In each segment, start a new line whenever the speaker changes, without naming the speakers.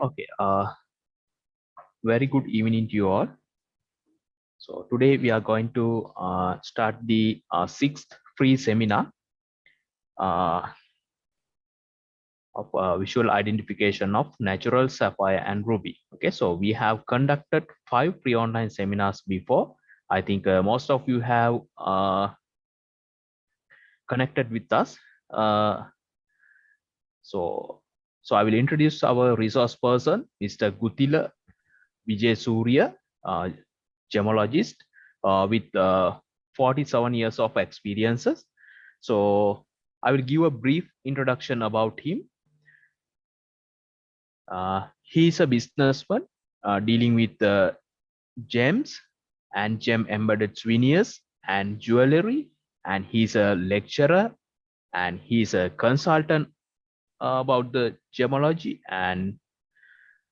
Okay, very good evening to you all. So today we are going to start the sixth free seminar uh, of visual identification of natural sapphire and ruby. Okay, so we have conducted 5 pre-online seminars before. I think most of you have connected with us. So I will introduce our resource person, Mr. Gutila Vijay Surya, gemologist with 47 years of experiences. So I will give a brief introduction about him. He is a businessman dealing with gems and gem embedded souvenirs and jewelry, and he's a lecturer and he's a consultant about the gemology. And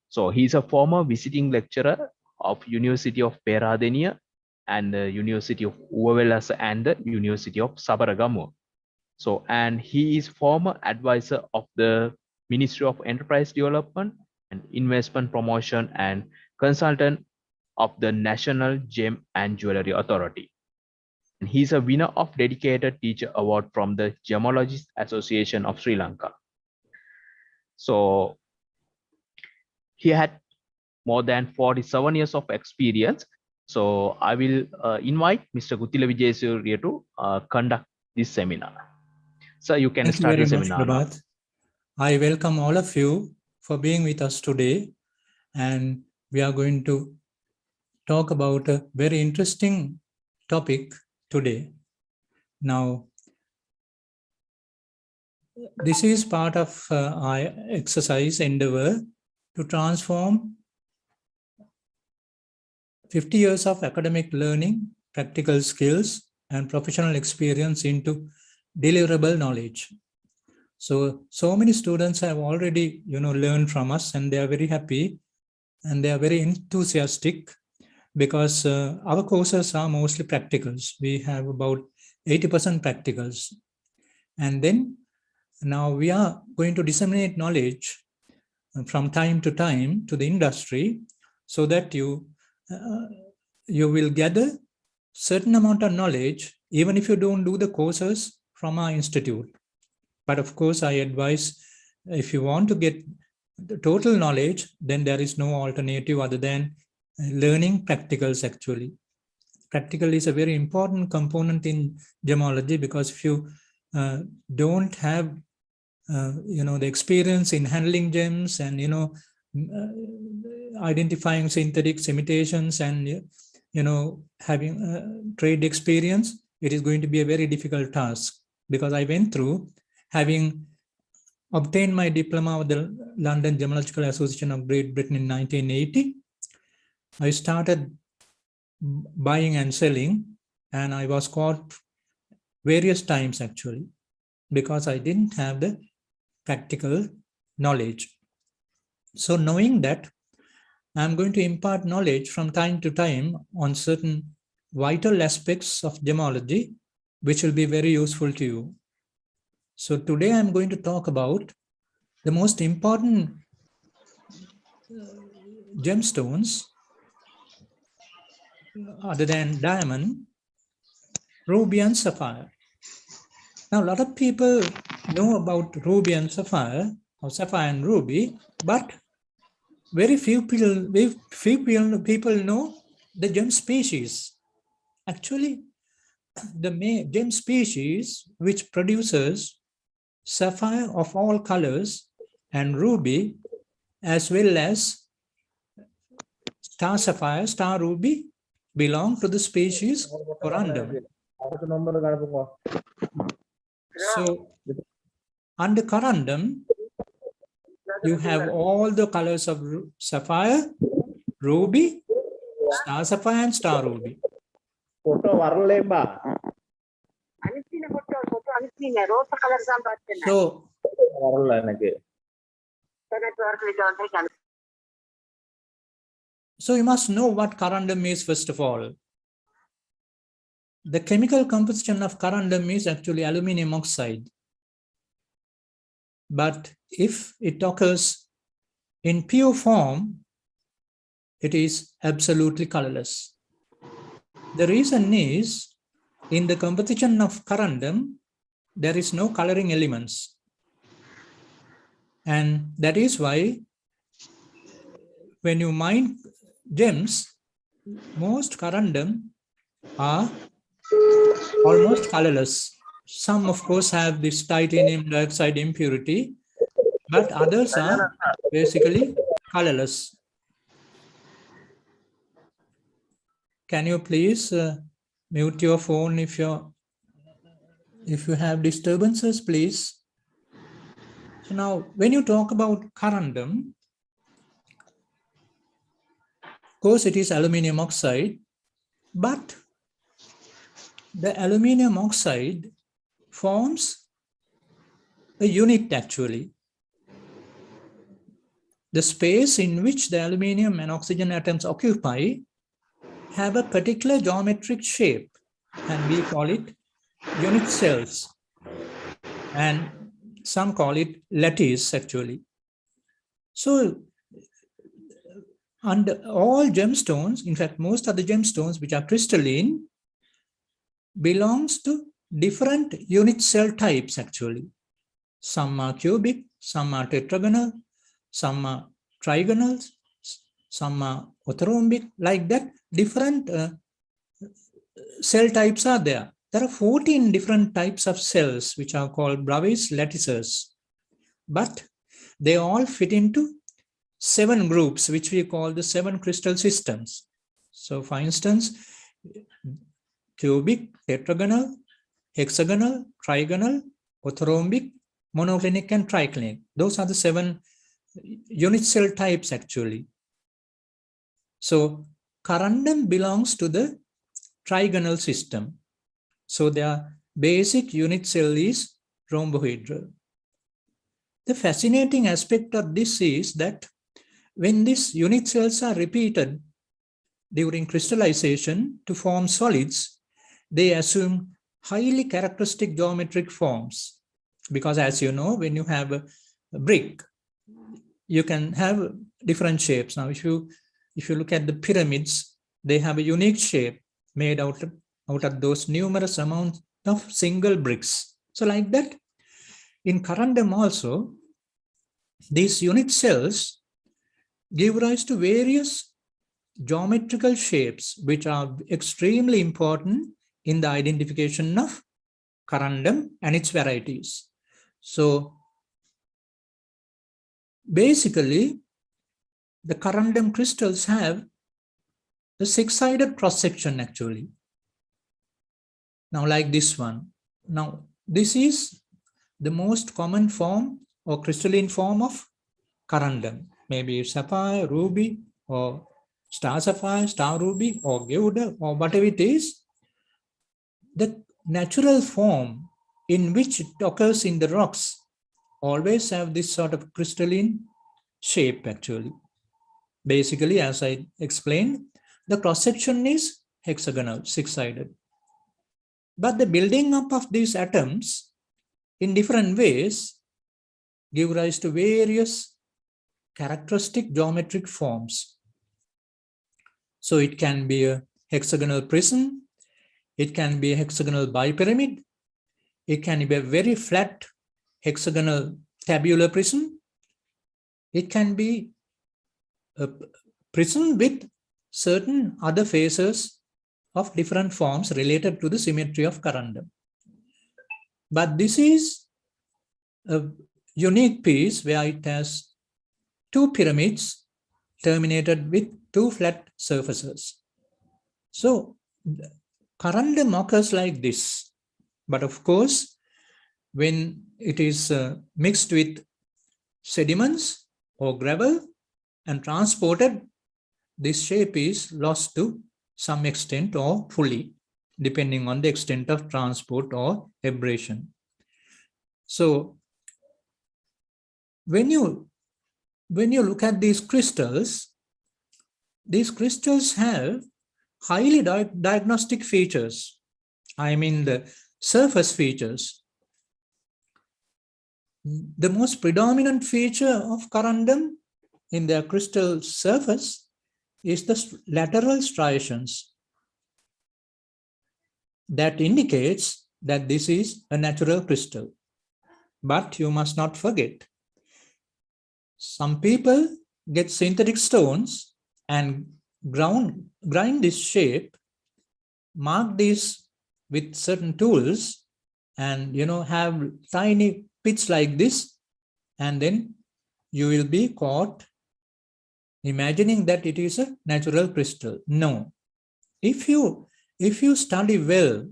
so he's a former visiting lecturer of University of Peradeniya and the University of Uvavelas and the University of Sabaragamuwa. So, and he is former advisor of the Ministry of Enterprise Development and Investment Promotion and consultant of the National Gem and Jewelry Authority. And he's a winner of Dedicated Teacher Award from the Gemologist Association of Sri Lanka. So he had more than 47 years of experience. So I will invite Mr. Gutila Vijay Surya to conduct this seminar. So you can start the seminar now.
I welcome all of you for being with us today, and we are going to talk about a very interesting topic today. Now, this is part of our exercise endeavor to transform 50 years of academic learning, practical skills, and professional experience into deliverable knowledge. So many students have already, learned from us, and they are very happy and they are very enthusiastic because our courses are mostly practicals. We have about 80% practicals. And then now we are going to disseminate knowledge from time to time to the industry so that you will gather certain amount of knowledge, even if you don't do the courses from our institute. But of course, I advise if you want to get the total knowledge, then there is no alternative other than learning practicals actually. Practical is a very important component in gemology because if you don't have the experience in handling gems and identifying synthetics, imitations, and having trade experience, it is going to be a very difficult task. Because I went through, having obtained my diploma with the London Gemological Association of Great Britain in 1980, I started buying and selling, and I was caught various times actually because I didn't have the practical knowledge. So knowing that, I'm going to impart knowledge from time to time on certain vital aspects of gemology, which will be very useful to you. So today I'm going to talk about the most important gemstones other than diamond, ruby and sapphire. Now, a lot of people know about ruby and sapphire, or sapphire and ruby, but very few people know the gem species. Actually, the gem species which produces sapphire of all colors and ruby, as well as star sapphire, star ruby, belong to the species Corundum. So, under Corundum, you have all the colors of sapphire, ruby, star sapphire, and star ruby. So you must know what Corundum is first of all. The chemical composition of Corundum is actually aluminum oxide. But if it occurs In pure form, it is absolutely colorless. The reason is, in the composition of corundum, there is no coloring elements. And that is why when you mine gems, most corundum are almost colorless. Some, of course, have this titanium dioxide impurity, but others are basically colorless. Can you please mute your phone if you have disturbances, please? So now, when you talk about corundum, of course, it is aluminum oxide, but the aluminum oxide forms a unit actually. The space in which the aluminum and oxygen atoms occupy have a particular geometric shape, and we call it unit cells. And some call it lattice actually. So under all gemstones, in fact, most of the gemstones which are crystalline belongs to different unit cell types actually. Some are cubic, some are tetragonal, some are trigonal, some are orthorhombic, like that. Different cell types are there. There are 14 different types of cells which are called Bravais lattices, but they all fit into 7 groups, which we call the 7 crystal systems. So for instance, cubic, tetragonal, hexagonal, trigonal, orthorhombic, monoclinic, and triclinic. Those are the 7 unit cell types actually. So corundum belongs to the trigonal system. So their basic unit cell is rhombohedral. The fascinating aspect of this is that when these unit cells are repeated during crystallization to form solids, they assume highly characteristic geometric forms. Because as you know, when you have a brick, you can have different shapes. Now, if you look at the pyramids, they have a unique shape made out of those numerous amounts of single bricks. So like that, in corundum also, these unit cells give rise to various geometrical shapes, which are extremely important in the identification of corundum and its varieties. So basically, the corundum crystals have a 6-sided cross-section actually. Now, like this one. Now, this is the most common form or crystalline form of corundum. Maybe sapphire, ruby, or star sapphire, star ruby, or gewda, or whatever it is. The natural form in which it occurs in the rocks always have this sort of crystalline shape actually. Basically, as I explained, the cross-section is hexagonal, 6-sided. But the building up of these atoms in different ways give rise to various characteristic geometric forms. So it can be a hexagonal prism, it can be a hexagonal bipyramid, it can be a very flat hexagonal tabular prism, it can be a prism with certain other faces of different forms related to the symmetry of corundum. But this is a unique piece where it has 2 pyramids terminated with 2 flat surfaces. So corundum occurs like this. But of course, when it is mixed with sediments or gravel and transported, this shape is lost to some extent or fully, depending on the extent of transport or abrasion. So when you look at these crystals have highly diagnostic features. I mean the surface features. The most predominant feature of corundum in their crystal surface is the lateral striations. That indicates that this is a natural crystal. But you must not forget, some people get synthetic stones and grind this shape, mark this with certain tools, and have tiny pits like this, and then you will be caught imagining that it is a natural crystal. No. If you study well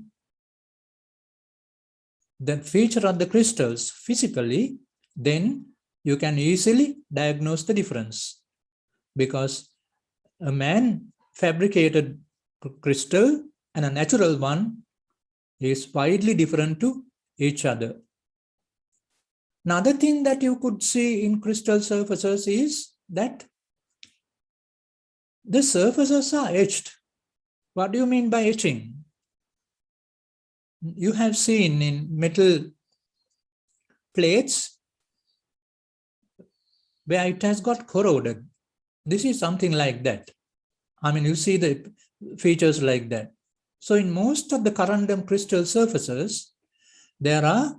the feature of the crystals physically, then you can easily diagnose the difference, because a man fabricated crystal and a natural one is widely different to each other. Another thing that you could see in crystal surfaces is that the surfaces are etched. What do you mean by etching? You have seen in metal plates where it has got corroded. This is something like that. I mean, you see the features like that. So in most of the corundum crystal surfaces, there are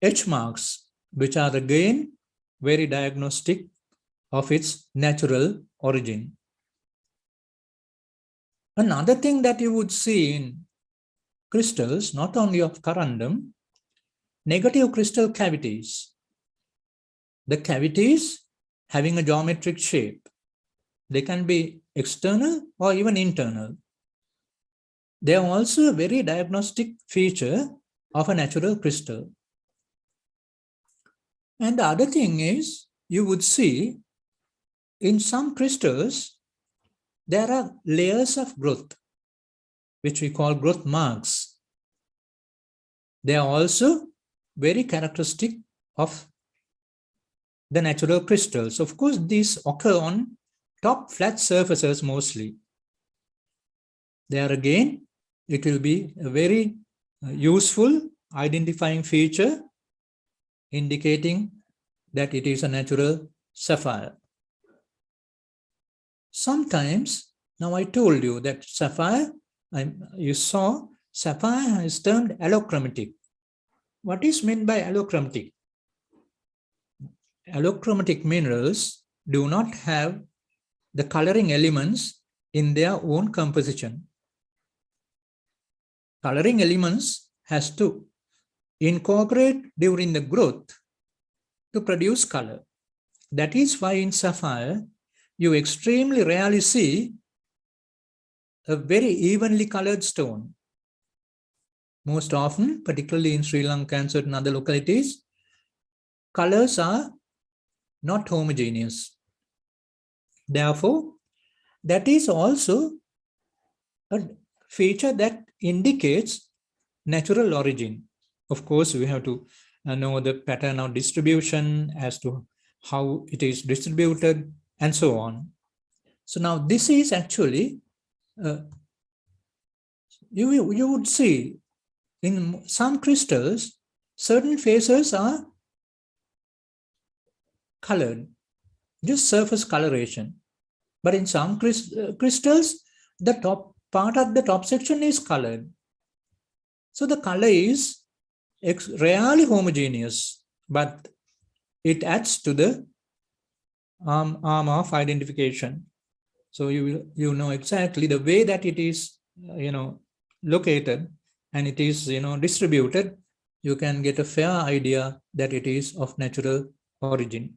etch marks, which are again very diagnostic of its natural origin. Another thing that you would see in crystals, not only of corundum, negative crystal cavities. The cavities having a geometric shape. They can be external or even internal. They are also a very diagnostic feature of a natural crystal. And the other thing is, you would see in some crystals, there are layers of growth, which we call growth marks. They are also very characteristic of the natural crystals. Of course, these occur on top flat surfaces mostly. There again, it will be a very useful identifying feature indicating that it is a natural sapphire. Sometimes, now I told you that sapphire, you saw sapphire is termed allochromatic. What is meant by allochromatic? Allochromatic minerals do not have the coloring elements in their own composition. Coloring elements has to incorporate during the growth to produce color. That is why in sapphire, you extremely rarely see a very evenly colored stone. Most often, particularly in Sri Lanka and certain other localities, colors are not homogeneous. Therefore, that is also a feature that indicates natural origin. Of course, we have to know the pattern of distribution as to how it is distributed and so on. So now this is actually, you would see in some crystals, certain faces are colored, just surface coloration. But in some crystals, the top part of the top section is colored. So the color is rarely homogeneous, but it adds to the arm of identification. So you know exactly the way that it is located and it is distributed, you can get a fair idea that it is of natural origin.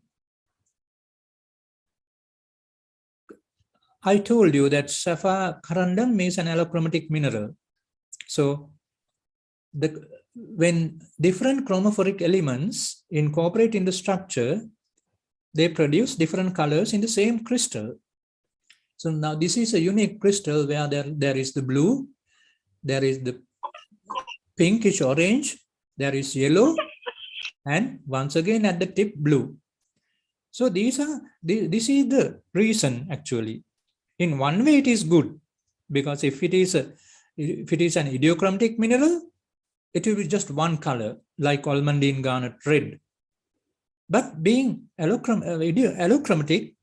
I told you that sapphire corundum is an allochromatic mineral. So when different chromophoric elements incorporate in the structure, they produce different colors in the same crystal. So now this is a unique crystal where there is the blue, there is the pinkish orange, there is yellow, and once again at the tip blue. So this is the reason actually. In one way it is good, because if it is an idiochromatic mineral, it will be just one color, like almandine garnet red. But being allochromatic,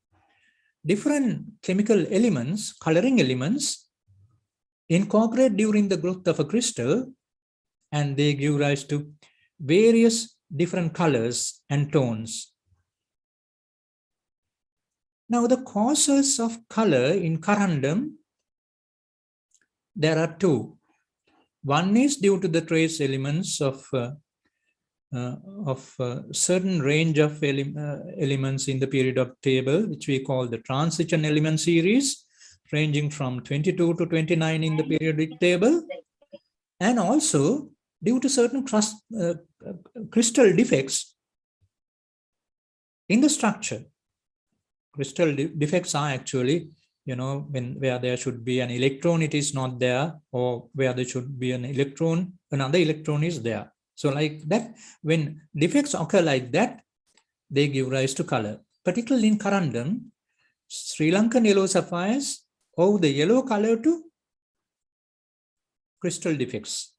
different chemical elements, coloring elements, incorporate during the growth of a crystal, and they give rise to various different colors and tones. Now, the causes of color in corundum, there are two. One is due to the trace elements of certain range of elements in the periodic table, which we call the transition element series, ranging from 22 to 29 in the periodic table, and also due to certain crystal defects in the structure. Crystal defects are actually, where there should be an electron, it is not there, or where there should be an electron, another electron is there. So like that, when defects occur like that, they give rise to color. Particularly in corundum, Sri Lankan yellow sapphires owe the yellow color to crystal defects.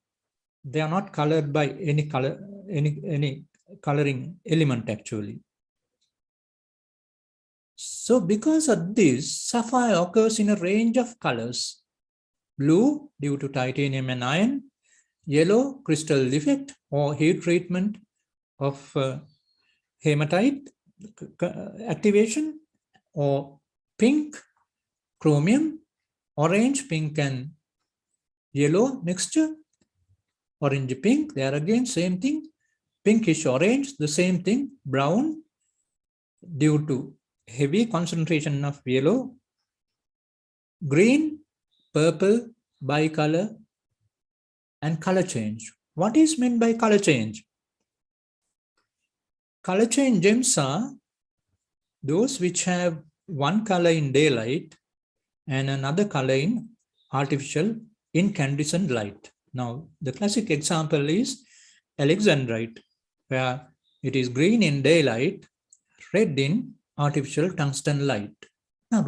They are not colored by any color, any coloring element actually. So because of this, sapphire occurs in a range of colors. Blue due to titanium and iron, yellow crystal defect or heat treatment of hematite activation, or pink, chromium, orange, pink and yellow mixture, orange pink, there again same thing, pinkish orange, the same thing, brown due to heavy concentration of yellow, green, purple, bicolor, and color change. What is meant by color change? Color change gems are those which have one color in daylight and another color in artificial incandescent light. Now, the classic example is alexandrite, where it is green in daylight, red in artificial tungsten light. Now,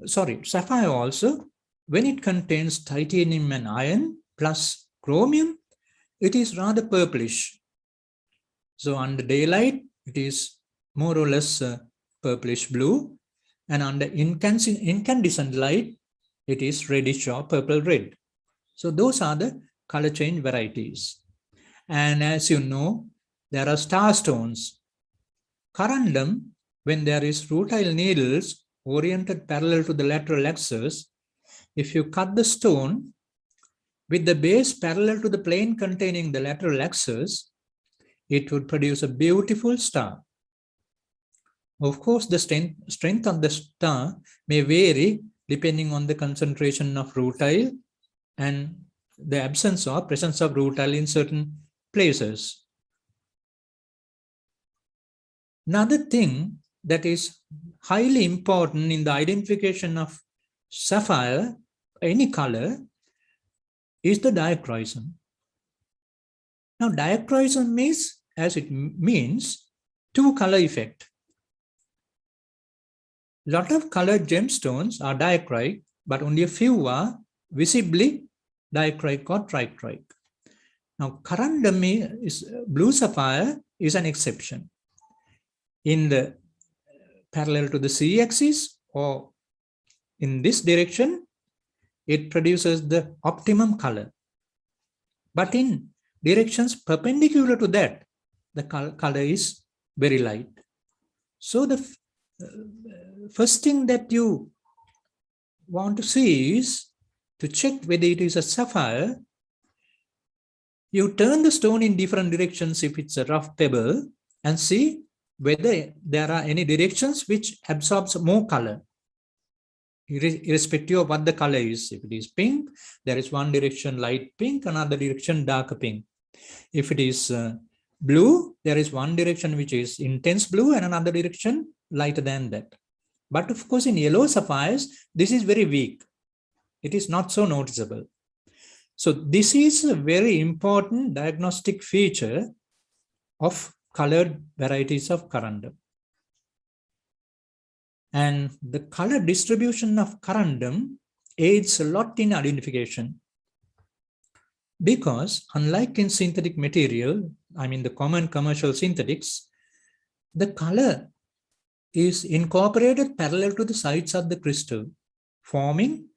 sapphire also, when it contains titanium and iron plus chromium, it is rather purplish. So under daylight, it is more or less purplish blue, and under incandescent light, it is reddish or purple red. So those are the color change varieties. And as you know, there are star stones. Corundum, when there is rutile needles oriented parallel to the lateral axis, if you cut the stone with the base parallel to the plane containing the lateral axis, it would produce a beautiful star. Of course, the strength of the star may vary depending on the concentration of rutile and the absence or presence of rutile in certain places. Another thing that is highly important in the identification of sapphire, any color, is the dichroism. Now, dichroism means, as it means, two color effect. A lot of colored gemstones are dichroic, but only a few are visibly dichroic or trichroic. Now, corundum is blue sapphire is an exception. In the parallel to the z-axis or in this direction, it produces the optimum color. But in directions perpendicular to that, the color is very light. So the first thing that you want to see is to check whether it is a sapphire. You turn the stone in different directions if it's a rough pebble and see whether there are any directions which absorbs more color, irrespective of what the color is. If it is pink, there is one direction light pink, another direction dark pink. If it is blue, there is one direction which is intense blue and another direction lighter than that. But of course, in yellow sapphires, this is very weak. It is not so noticeable. So this is a very important diagnostic feature of colored varieties of corundum. And the color distribution of corundum aids a lot in identification. Because unlike in synthetic material, I mean the common commercial synthetics, the color is incorporated parallel to the sides of the crystal, forming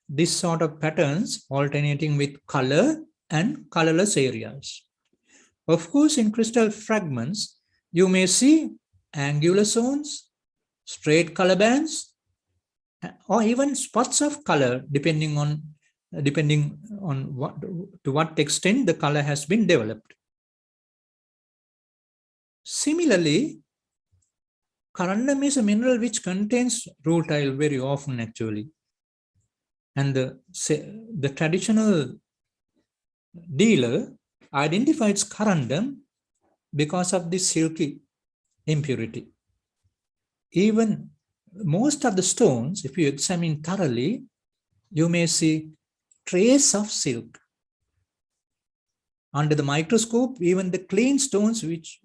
this sort of patterns alternating with color and colorless areas. Of course, in crystal fragments, you may see angular zones, straight color bands, or even spots of color, depending on to what extent the color has been developed. Similarly, corundum is a mineral which contains rutile very often actually. And the traditional dealer identifies corundum because of this silky impurity. Even most of the stones, if you examine thoroughly, you may see trace of silk. Under the microscope, even the clean stones which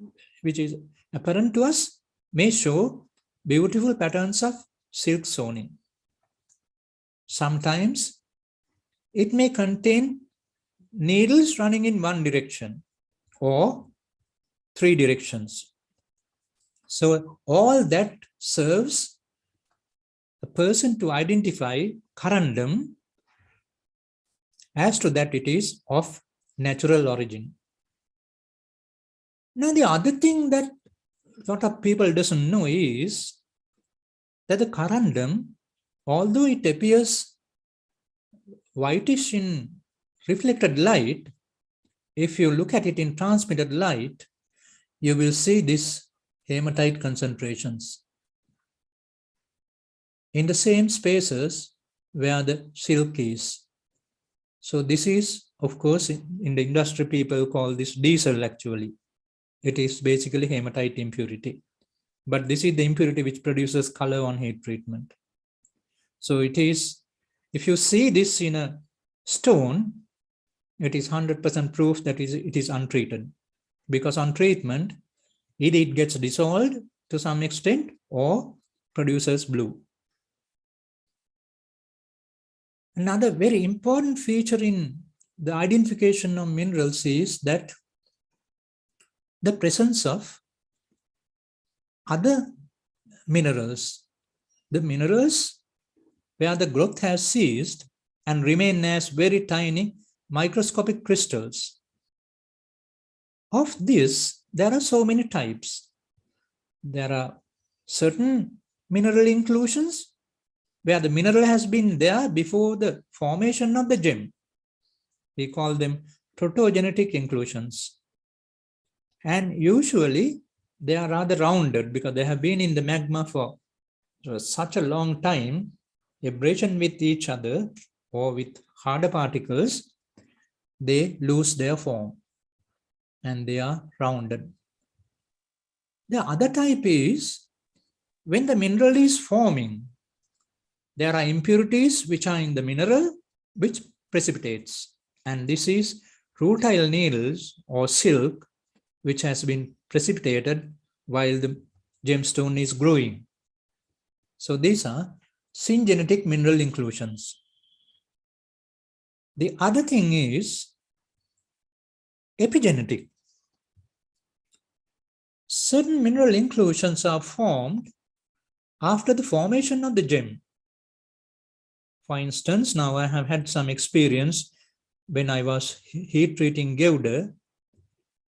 is apparent to us may show beautiful patterns of silk zoning. Sometimes it may contain needles running in one direction or three directions. So all that serves a person to identify corundum as to that it is of natural origin. Now, the other thing that a lot of people doesn't know is that the corundum, although it appears whitish in reflected light, if you look at it in transmitted light, you will see these hematite concentrations in the same spaces where the silk is. So this is, of course, in the industry, people call this diesel actually. It is basically hematite impurity. But this is the impurity which produces color on heat treatment. So it is, if you see this in a stone, it is 100% proof that it is untreated. Because on treatment, either it gets dissolved to some extent or produces blue. Another very important feature in the identification of minerals is that the presence of other minerals, the minerals where the growth has ceased and remain as very tiny microscopic crystals. Of this, there are so many types. There are certain mineral inclusions where the mineral has been there before the formation of the gem. We call them protogenetic inclusions. And usually they are rather rounded because they have been in the magma for such a long time, abrasion with each other or with harder particles, they lose their form and they are rounded. The other type is when the mineral is forming, there are impurities which are in the mineral which precipitates. And this is rutile needles or silk which has been precipitated while the gemstone is growing. So these are syngenetic mineral inclusions. The other thing is epigenetic. Certain mineral inclusions are formed after the formation of the gem. For instance, now I have had some experience when I was heat treating Gouda.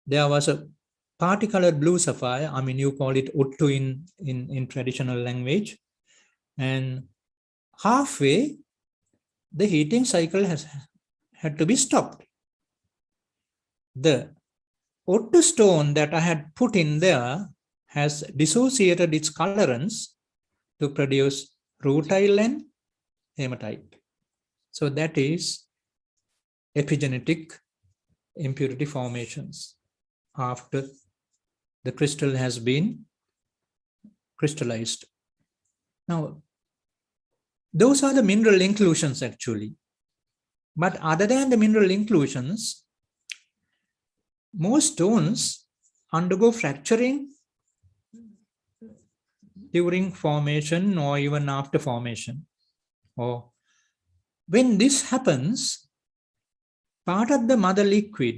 There was a parti-colored blue sapphire. I mean, you call it uttu in traditional language. And halfway, the heating cycle had to be stopped. The uttu stone that I had put in there has dissociated its colorants to produce rutile and hematite. So that is epigenetic impurity formations after the crystal has been crystallized. Now, those are the mineral inclusions actually. But other than the mineral inclusions, most stones undergo fracturing during formation or even after formation. Or when this happens, part of the mother liquid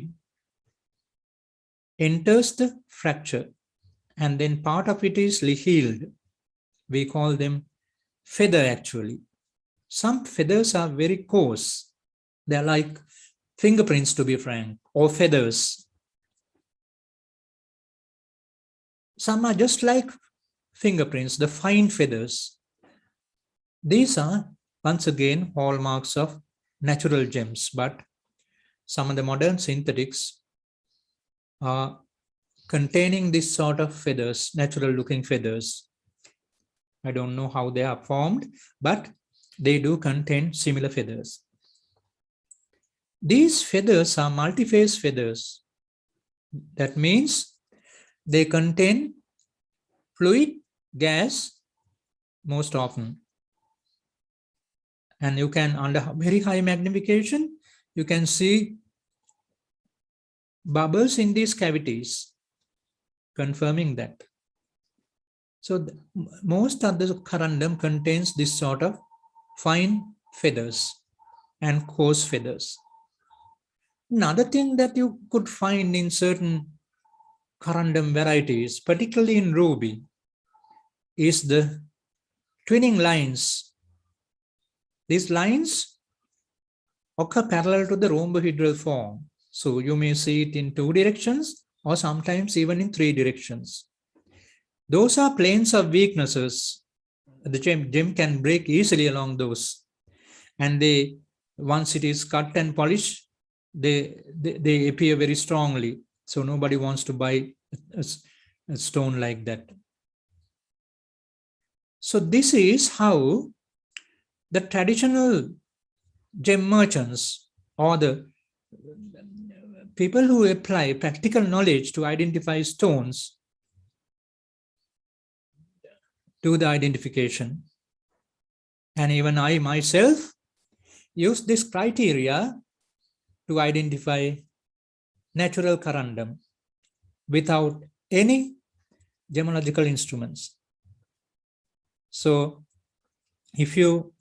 enters the fracture, and then part of it is healed. We call them feather actually. Some feathers are very coarse. They're like fingerprints, to be frank, or feathers. Some are just like fingerprints, the fine feathers. These are, once again, hallmarks of natural gems, but some of the modern synthetics are containing this sort of feathers, natural looking feathers. I don't know how they are formed, but they do contain similar feathers. These feathers are multiphase feathers. That means they contain fluid, gas, most often. And you can, under very high magnification, you can see bubbles in these cavities, confirming that. So most of the corundum contains this sort of fine feathers and coarse feathers. Another thing that you could find in certain corundum varieties, particularly in ruby, is the twinning lines. These lines occur parallel to the rhombohedral form. So you may see it in 2 directions or sometimes even in 3 directions. Those are planes of weaknesses. The gem can break easily along those. And they, once it is cut and polished, they appear very strongly. So nobody wants to buy a stone like that. So this is how the traditional gem merchants or the people who apply practical knowledge to identify stones do the identification. And even I myself use this criteria to identify natural corundum without any gemological instruments. So if you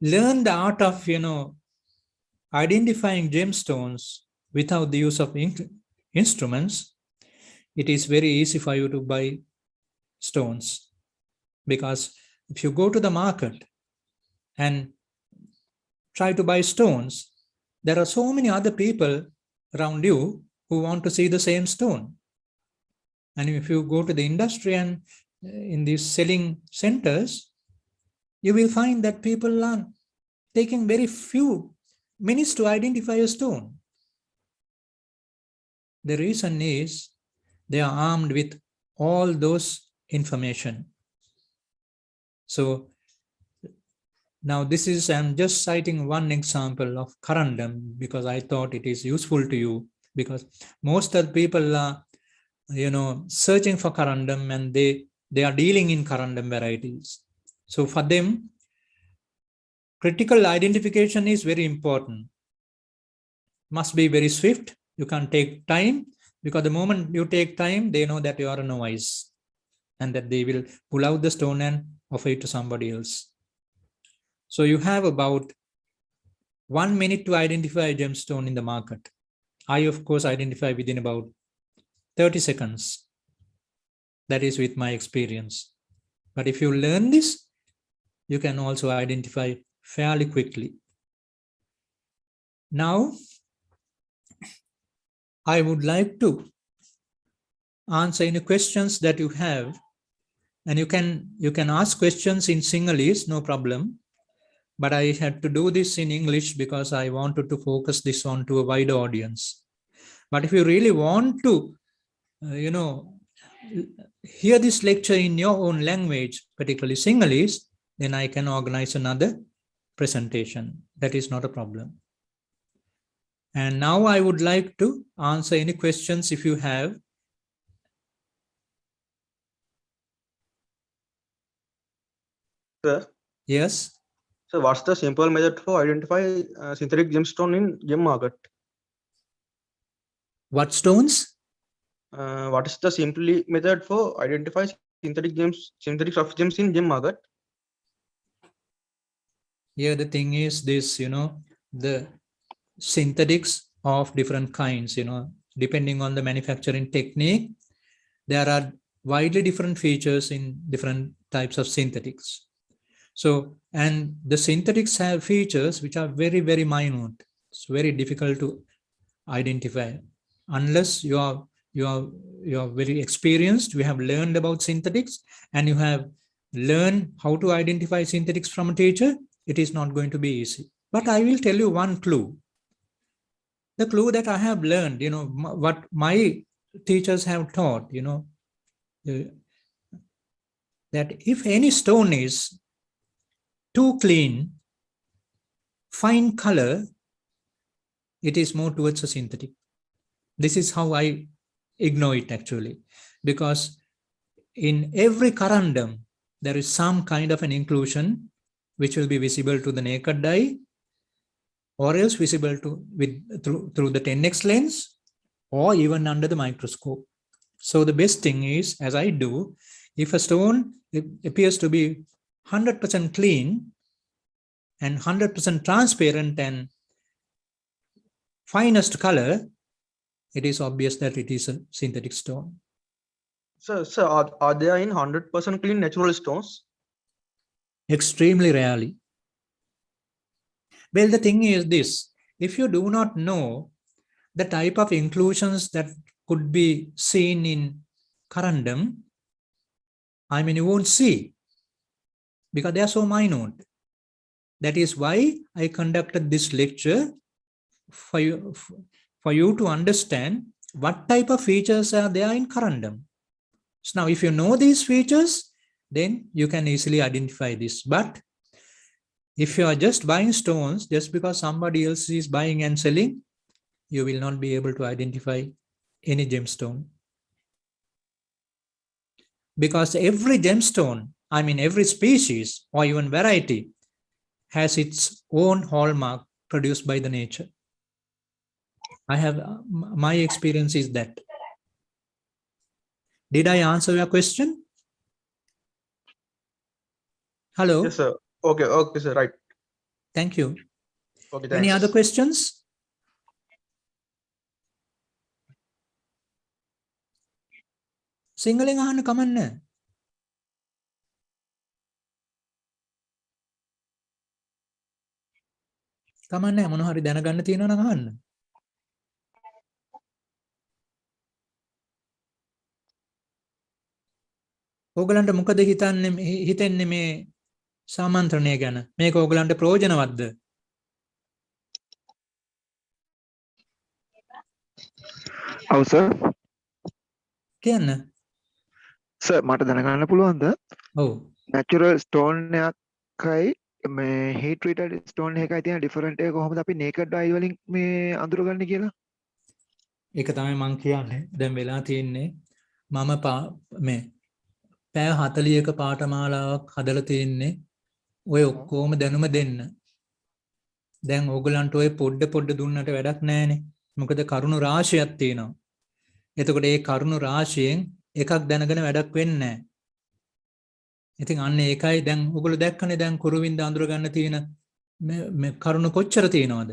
learn the art of, identifying gemstones without the use of instruments, it is very easy for you to buy stones. Because if you go to the market and try to buy stones, there are so many other people around you who want to see the same stone. And if you go to the industry and in these selling centers, you will find that people are taking very few minutes to identify a stone. The reason is they are armed with all those information. So now this is, I'm just citing one example of corundum because I thought it is useful to you, because most of the people are, searching for corundum and they are dealing in corundum varieties. So for them, critical identification is very important. Must be very swift. You can't take time, because the moment you take time, they know that you are a novice and that they will pull out the stone and offer it to somebody else. So you have about 1 minute to identify a gemstone in the market. I, of course, identify within about 30 seconds. That is with my experience. But if you learn this, you can also identify fairly quickly. Now, I would like to answer any questions that you have. And you can ask questions in Sinhalese, no problem. But I had to do this in English because I wanted to focus this on to a wider audience. But if you really want to, hear this lecture in your own language, particularly Sinhalese, then I can organize another presentation. That is not a problem. And now I would like to answer any questions if you have.
Sir,
Yes.
so what's the simple method for identify synthetic gemstone in gem market?
What stones?
What is the simply method for identify synthetic soft gems in gem market?
Here the thing is this, the synthetics of different kinds, depending on the manufacturing technique. There are widely different features in different types of synthetics. So, and the synthetics have features which are very, very minute. It's very difficult to identify unless you are very experienced. You have learned about synthetics and you have learned how to identify synthetics from a teacher. It is not going to be easy. But I will tell you one clue. The clue that I have learned, what my teachers have taught, that if any stone is too clean, fine color, it is more towards a synthetic. This is how I ignore it actually, because in every corundum, there is some kind of an inclusion which will be visible to the naked eye, or else visible through the 10x lens, or even under the microscope. So the best thing is, as I do, if a stone appears to be 100% clean and 100% transparent and finest color, it is obvious that it is a synthetic stone.
So are there in 100% clean natural stones?
Extremely rarely. Well, the thing is this, if you do not know the type of inclusions that could be seen in corundum, you won't see, because they are so minute. That is why I conducted this lecture for you to understand what type of features are there in corundum. So now, if you know these features, then you can easily identify this. But if you are just buying stones, just because somebody else is buying and selling, you will not be able to identify any gemstone. Because every gemstone, every species or even variety, has its own hallmark produced by the nature. My experience is that. Did I answer your question? Hello?
Yes, sir. Okay, sir, right.
Thank you.
Okay, thanks.
Any other questions? සිංහලෙන් අහන්න කමක් නැහැ. කමක් නැහැ, මොන හරි දැනගන්න තියෙනවා නම් අහන්න. ඕගලන්ට මොකද හිතෙන්නේ මේ සාමන්ත්‍රණය ගැන? මේක ඕගලන්ට ප්‍රයෝජනවත්ද?
ඔව් සර්.
කියන්න.
සර් මට දැනගන්න පුළුවන්ද?
ඔව්.
natural stone එකයි මේ heat treated stone එකයි තියෙන different එක කොහොමද අපි naked eye වලින් මේ අඳුරගන්නේ කියලා?
ඒක තමයි මම කියන්නේ. දැන් වෙලා තියෙන්නේ මම මේ පැය 40ක පාඨමාලාවක් හදලා තියෙන්නේ ඔය ඔක්කොම දැනුම දෙන්න. දැන් ඕගලන්ට ඔය පොඩ දුන්නට වැඩක් නැහැනේ. මොකද කරුණු රාශියක් තියෙනවා. එතකොට ඒ කරුණු රාශියෙන් එකක් දැනගෙන වැඩක් වෙන්නේ නැහැ. ඉතින් අන්න ඒකයි දැන් ඔයගොල්ලෝ දැක්කනේ දැන් කුරුවින්ද අඳුර ගන්න තියෙන මේ කරුණු කොච්චර තියෙනවද?